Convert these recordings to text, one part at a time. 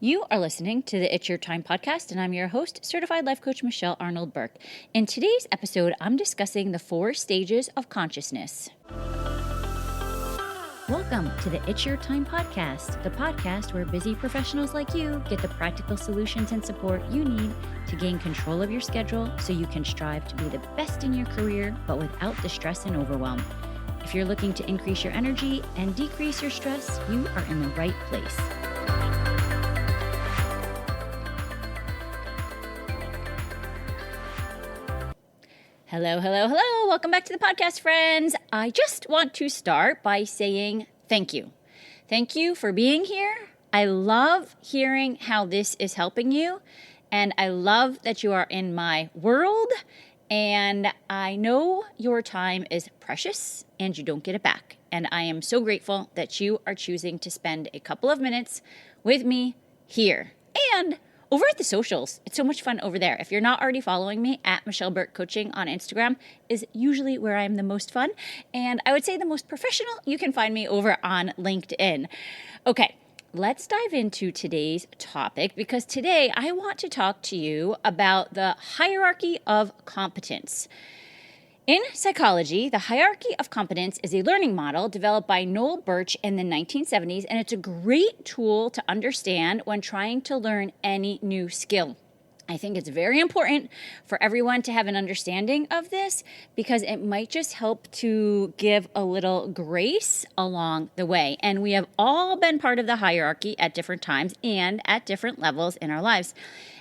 You are listening to the It's Your Time podcast, and I'm your host, Certified Life Coach Michelle Arnold Burke. In today's episode, I'm discussing the 4 stages of consciousness. Welcome to the It's Your Time podcast, the podcast where busy professionals like you get the practical solutions and support you need to gain control of your schedule so you can strive to be the best in your career, but without the stress and overwhelm. If you're looking to increase your energy and decrease your stress, you are in the right place. Hello. Welcome back to the podcast, friends. I just want to start by saying thank you. Thank you for being here. I love hearing how this is helping you, and I love that you are in my world, and I know your time is precious and you don't get it back. And I am so grateful that you are choosing to spend a couple of minutes with me here and over at the socials. It's so much fun over there. If you're not already following me, at Michelle Burke Coaching on Instagram is usually where I'm the most fun. And I would say the most professional, you can find me over on LinkedIn. Okay, let's dive into today's topic, because today I want to talk to you about the hierarchy of competence. In psychology, the hierarchy of competence is a learning model developed by Noel Birch in the 1970s, and it's a great tool to understand when trying to learn any new skill. I think it's very important for everyone to have an understanding of this, because it might just help to give a little grace along the way. And we have all been part of the hierarchy at different times and at different levels in our lives.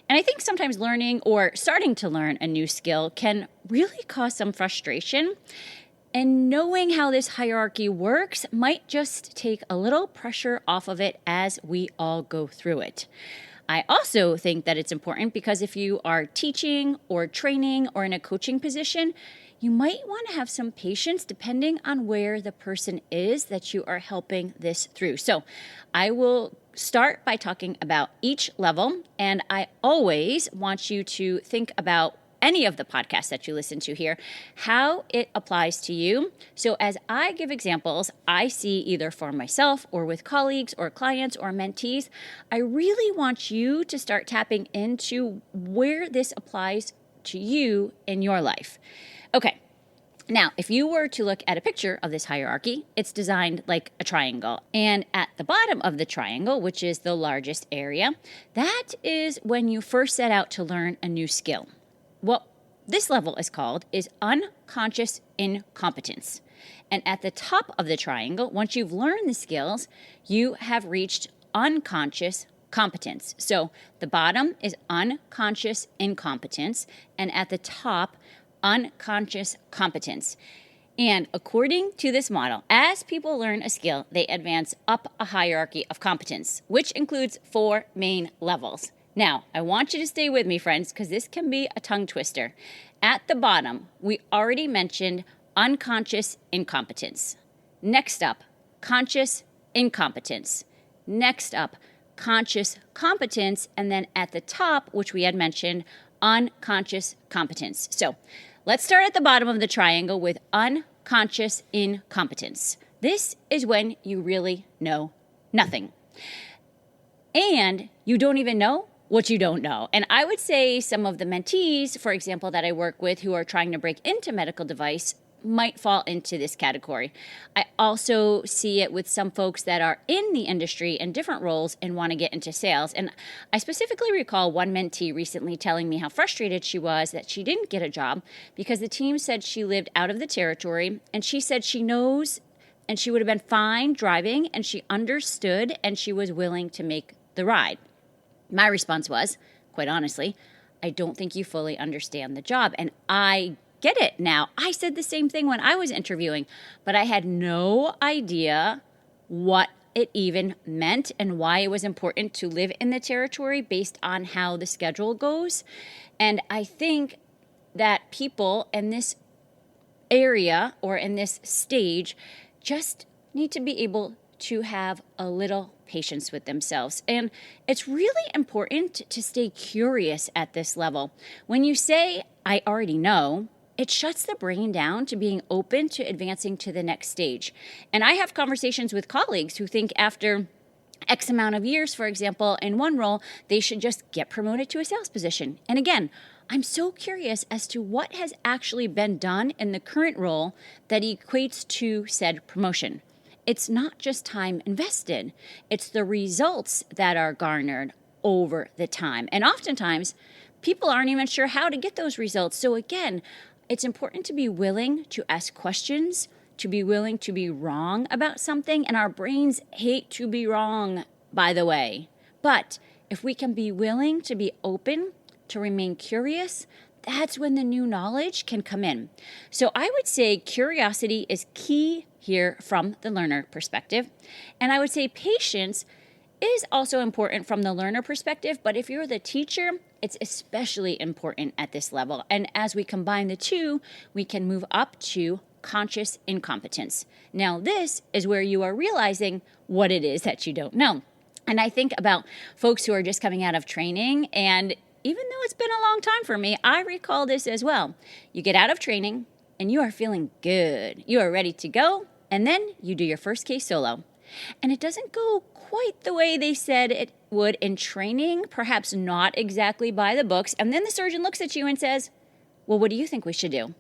And I think sometimes learning or starting to learn a new skill can really cause some frustration. And knowing how this hierarchy works might just take a little pressure off of it as we all go through it. I also think that it's important because if you are teaching or training or in a coaching position, you might want to have some patience depending on where the person is that you are helping this through. So I will start by talking about each level, and I always want you to think about any of the podcasts that you listen to here, how it applies to you. So as I give examples, I see either for myself or with colleagues or clients or mentees, I really want you to start tapping into where this applies to you in your life. Okay. Now, if you were to look at a picture of this hierarchy, it's designed like a triangle. And at the bottom of the triangle, which is the largest area, that is when you first set out to learn a new skill. What this level is called is unconscious incompetence. And at the top of the triangle, once you've learned the skills, you have reached unconscious competence. So the bottom is unconscious incompetence, and at the top, unconscious competence. And according to this model, as people learn a skill, they advance up a hierarchy of competence, which includes 4 main levels. Now, I want you to stay with me, friends, because this can be a tongue twister. At the bottom, we already mentioned unconscious incompetence. Next up, conscious incompetence. Next up, conscious competence. And then at the top, which we had mentioned, unconscious competence. So let's start at the bottom of the triangle with unconscious incompetence. This is when you really know nothing. And you don't even know what you don't know. And I would say some of the mentees, for example, that I work with who are trying to break into medical device might fall into this category. I also see it with some folks that are in the industry in different roles and want to get into sales. And I specifically recall one mentee recently telling me how frustrated she was that she didn't get a job because the team said she lived out of the territory, and she said she knows and she would have been fine driving, and she understood and she was willing to make the ride. My response was, quite honestly, I don't think you fully understand the job. And I get it now. I said the same thing when I was interviewing, but I had no idea what it even meant and why it was important to live in the territory based on how the schedule goes. And I think that people in this area or in this stage just need to be able to have a little patience with themselves. And it's really important to stay curious at this level. When you say, I already know, it shuts the brain down to being open to advancing to the next stage. And I have conversations with colleagues who think after X amount of years, for example, in one role, they should just get promoted to a sales position. And again, I'm so curious as to what has actually been done in the current role that equates to said promotion. It's not just time invested, it's the results that are garnered over the time. And oftentimes, people aren't even sure how to get those results. So again, it's important to be willing to ask questions, to be willing to be wrong about something. And our brains hate to be wrong, by the way. But if we can be willing to be open, to remain curious, that's when the new knowledge can come in. So I would say curiosity is key here from the learner perspective. And I would say patience is also important from the learner perspective, but if you're the teacher, it's especially important at this level. And as we combine the two, we can move up to conscious incompetence. Now, this is where you are realizing what it is that you don't know. And I think about folks who are just coming out of training, and even though it's been a long time for me, I recall this as well. You get out of training and you are feeling good. You are ready to go, and then you do your first case solo. And it doesn't go quite the way they said it would in training, perhaps not exactly by the books. And then the surgeon looks at you and says, well, what do you think we should do?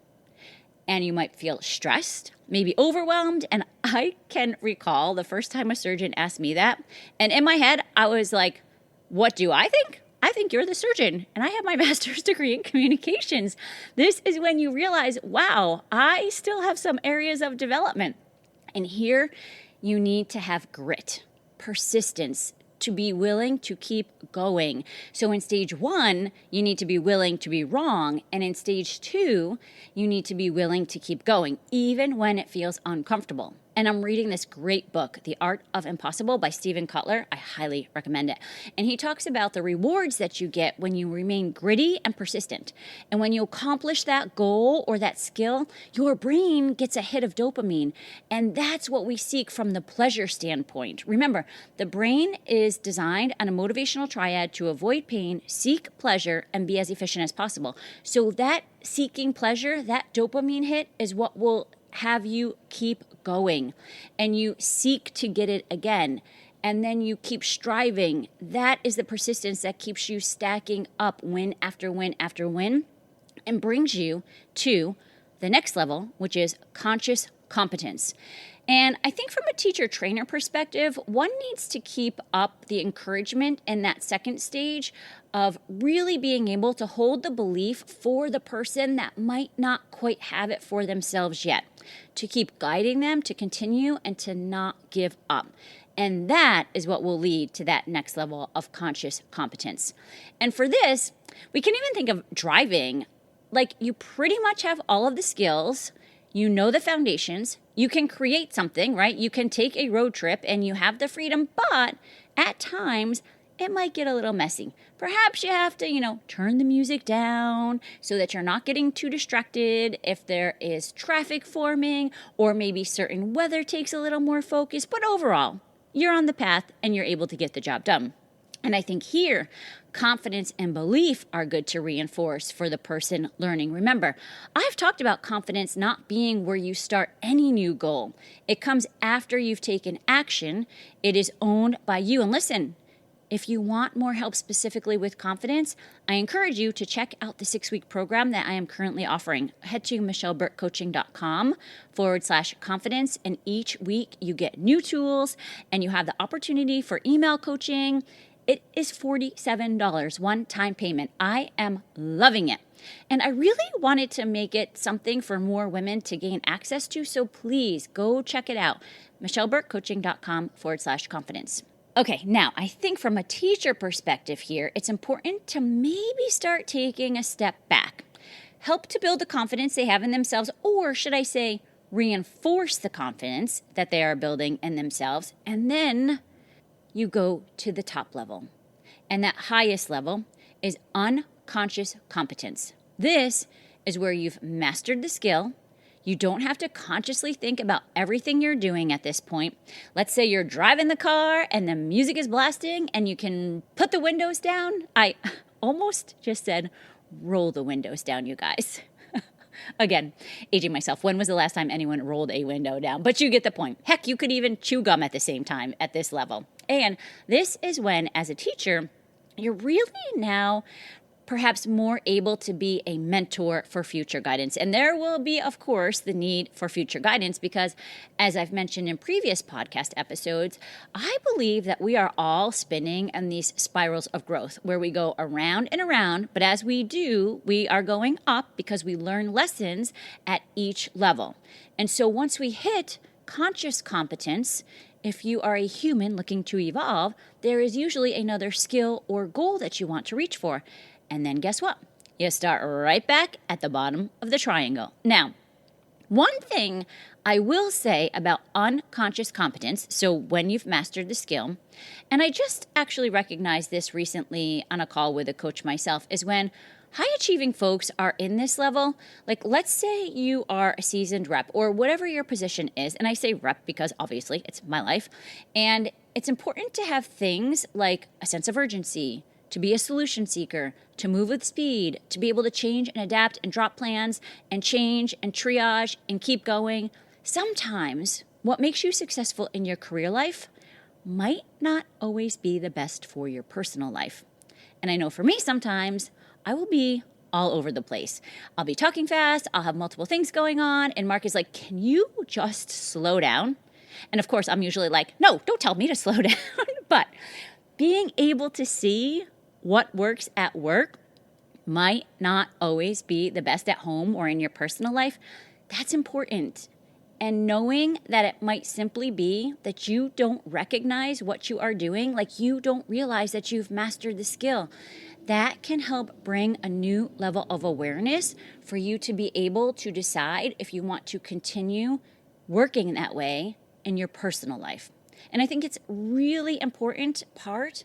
And you might feel stressed, maybe overwhelmed. And I can recall the first time a surgeon asked me that. And in my head, I was like, what do I think? I think you're the surgeon, and I have my master's degree in communications. This is when you realize, wow, I still have some areas of development. And here, you need to have grit, persistence, to be willing to keep going. So in stage 1, you need to be willing to be wrong. And in stage 2, you need to be willing to keep going, even when it feels uncomfortable. And I'm reading this great book, The Art of Impossible by Stephen Kotler. I highly recommend it. And he talks about the rewards that you get when you remain gritty and persistent. And when you accomplish that goal or that skill, your brain gets a hit of dopamine. And that's what we seek from the pleasure standpoint. Remember, the brain is designed on a motivational triad to avoid pain, seek pleasure, and be as efficient as possible. So that seeking pleasure, that dopamine hit, is what will have you keep going, and you seek to get it again, and then you keep striving. That is the persistence that keeps you stacking up win after win after win and brings you to the next level, which is conscious competence. And I think from a teacher trainer perspective, one needs to keep up the encouragement in that second stage of really being able to hold the belief for the person that might not quite have it for themselves yet, to keep guiding them to continue and to not give up. And that is what will lead to that next level of conscious competence. And for this, we can even think of driving. Like, you pretty much have all of the skills. You know the foundations. You can create something, right? You can take a road trip and you have the freedom, but at times it might get a little messy. Perhaps you have to, turn the music down so that you're not getting too distracted if there is traffic forming, or maybe certain weather takes a little more focus. But overall, you're on the path and you're able to get the job done. And I think here, confidence and belief are good to reinforce for the person learning. Remember, I've talked about confidence not being where you start any new goal. It comes after you've taken action. It is owned by you. And listen, if you want more help specifically with confidence, I encourage you to check out the 6-week program that I am currently offering. Head to michelleburkecoaching.com/confidence. And each week you get new tools and you have the opportunity for email coaching. It is $47 one-time payment. I am loving it. And I really wanted to make it something for more women to gain access to. So please go check it out. michelleburkecoaching.com/confidence. Okay, now I think from a teacher perspective here, it's important to maybe start taking a step back. Help to build the confidence they have in themselves, or should I say, reinforce the confidence that they are building in themselves, and then you go to the top level. And that highest level is unconscious competence. This is where you've mastered the skill. You don't have to consciously think about everything you're doing at this point. Let's say you're driving the car and the music is blasting and you can put the windows down. I almost just said roll the windows down, you guys. Again, aging myself. When was the last time anyone rolled a window down? But you get the point. Heck, you could even chew gum at the same time at this level. And this is when, as a teacher, you're really now perhaps more able to be a mentor for future guidance. And there will be, of course, the need for future guidance because, as I've mentioned in previous podcast episodes, I believe that we are all spinning in these spirals of growth where we go around and around, but as we do, we are going up because we learn lessons at each level. And so once we hit conscious competence, if you are a human looking to evolve, there is usually another skill or goal that you want to reach for. And then guess what? You start right back at the bottom of the triangle. Now, one thing I will say about unconscious competence, so when you've mastered the skill, and I just actually recognized this recently on a call with a coach myself, is when high achieving folks are in this level, like let's say you are a seasoned rep or whatever your position is, and I say rep because obviously it's my life, and it's important to have things like a sense of urgency, to be a solution seeker, to move with speed, to be able to change and adapt and drop plans and change and triage and keep going. Sometimes what makes you successful in your career life might not always be the best for your personal life. And I know for me, sometimes I will be all over the place. I'll be talking fast, I'll have multiple things going on, and Mark is like, can you just slow down? And of course, I'm usually like, no, don't tell me to slow down. But being able to see what works at work might not always be the best at home or in your personal life. That's important. And knowing that it might simply be that you don't recognize what you are doing, like you don't realize that you've mastered the skill, that can help bring a new level of awareness for you to be able to decide if you want to continue working that way in your personal life. And I think it's really important part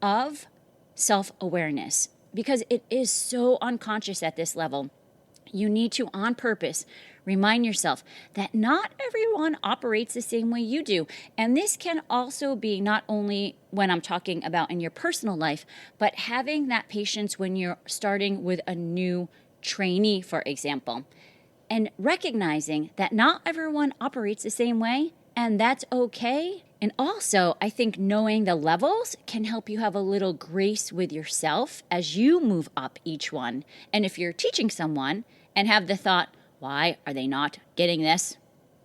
of self-awareness because it is so unconscious at this level. You need to, on purpose, remind yourself that not everyone operates the same way you do. And this can also be not only when I'm talking about in your personal life, but having that patience when you're starting with a new trainee, for example, and recognizing that not everyone operates the same way, and that's okay. And also, I think knowing the levels can help you have a little grace with yourself as you move up each one. And if you're teaching someone and have the thought, why are they not getting this?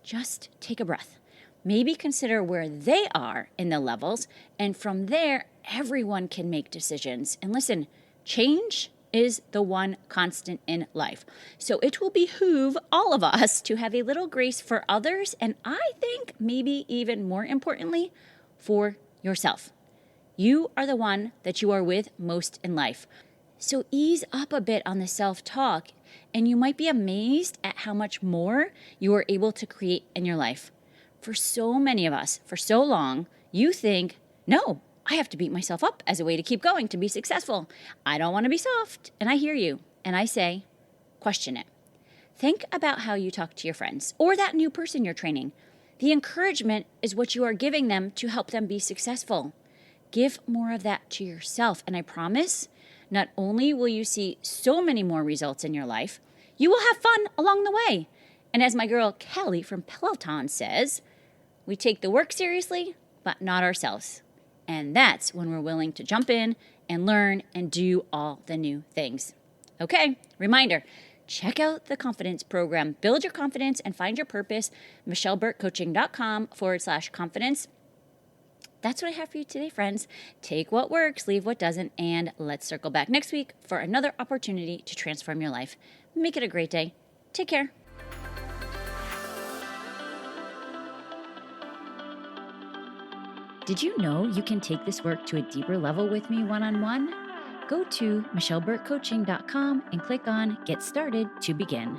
Just take a breath. Maybe consider where they are in the levels. And from there, everyone can make decisions. And listen, change is the one constant in life. So it will behoove all of us to have a little grace for others, and I think maybe even more importantly, for yourself. You are the one that you are with most in life. So ease up a bit on the self-talk, and you might be amazed at how much more you are able to create in your life. For so many of us, for so long, you think, no, I have to beat myself up as a way to keep going, to be successful. I don't want to be soft. And I hear you. And I say, question it. Think about how you talk to your friends or that new person you're training. The encouragement is what you are giving them to help them be successful. Give more of that to yourself. And I promise, not only will you see so many more results in your life, you will have fun along the way. And as my girl Kelly from Peloton says, we take the work seriously, but not ourselves. And that's when we're willing to jump in and learn and do all the new things. Okay, reminder, check out the confidence program. Build your confidence and find your purpose. michelleburkecoaching.com/confidence. That's what I have for you today, friends. Take what works, leave what doesn't, and let's circle back next week for another opportunity to transform your life. Make it a great day. Take care. Did you know you can take this work to a deeper level with me one-on-one? Go to michelleburkecoaching.com and click on Get Started to begin.